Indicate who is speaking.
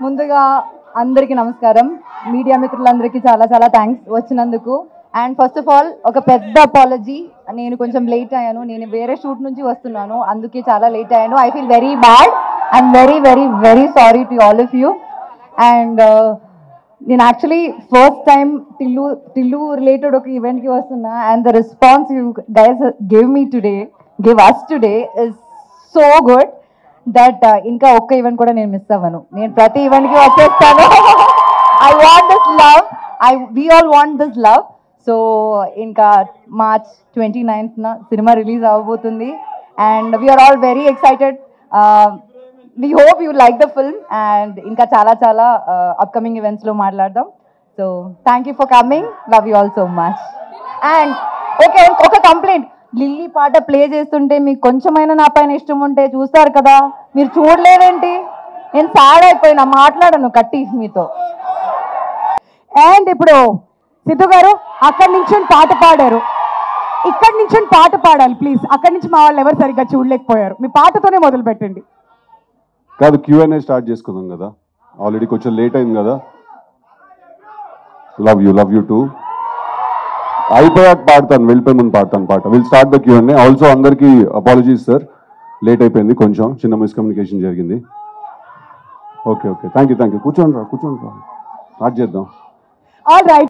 Speaker 1: ముందుగా అందరికీ నమస్కారం. మీడియా మిత్రులందరికీ చాలా చాలా థ్యాంక్స్ వచ్చినందుకు. అండ్ ఫస్ట్ ఆఫ్ ఆల్ ఒక పెద్ద అపాలజీ, నేను కొంచెం లేట్ అయ్యాను. నేను వేరే షూట్ నుంచి వస్తున్నాను, అందుకే చాలా లేట్ అయ్యాను. I feel very bad. I'm very very very sorry to all of you. And నేను actually first time Tillu related ఒక ఈవెంట్కి వస్తున్నా. And the response you guys give us today is so good that ఇంకా ఒక్క event కూడా నేను miss అవ్వను. నేను ప్రతి ఈవెంట్కి వచ్చేస్తాను. I want this love. We all want this love. So ఇంకా మార్చ్ 29th సినిమా రిలీజ్ అవ్వబోతుంది. And we are all very excited. We hope you like the film. And ఇంకా చాలా చాలా అప్కమింగ్ ఈవెంట్స్లో మాట్లాడదాం. So thank you for coming. Love you all so much. And okay, ఒక complaint. Lilly పాట play చేస్తుంటే మీకు కొంచెమైనా నా పైన ఇష్టం ఉంటే చూస్తారు కదా, మీరు చూడలేదేంటి? నేను సాడ్ అయిపోయినా, మాట్లాడను కట్టి మీతో.
Speaker 2: అండ్ ఇప్పుడు సిద్ధు గారు అక్కడి నుంచి పాట పాడారు, ఇక్కడి నుంచి పాట పాడాలి ప్లీజ్. అక్కడి నుంచి మా వాళ్ళు ఎవరు సరిగ్గా చూడలేకపోయారు. మీ పాటతోనే మొదలు పెట్టండి.
Speaker 3: కాదు, Q&A స్టార్ట్ చేసుకుందాం కదా, ఆల్రెడీ కొంచెం లేట్ అయింది కదా. లవ్ యూ టూ అయిపోయాక పాడతాను, వెళ్ళిపోయి ముందు పాడతాను పాట. Will start the Q&A. Also అందరికీ అపాలజీస్ సార్, లేట్ అయిపోయింది, కొంచెం చిన్న మిస్కమ్యూనికేషన్ జరిగింది. Okay thank you. కూర్చోండి రా, స్టార్ట్ చేద్దాం.
Speaker 2: All right.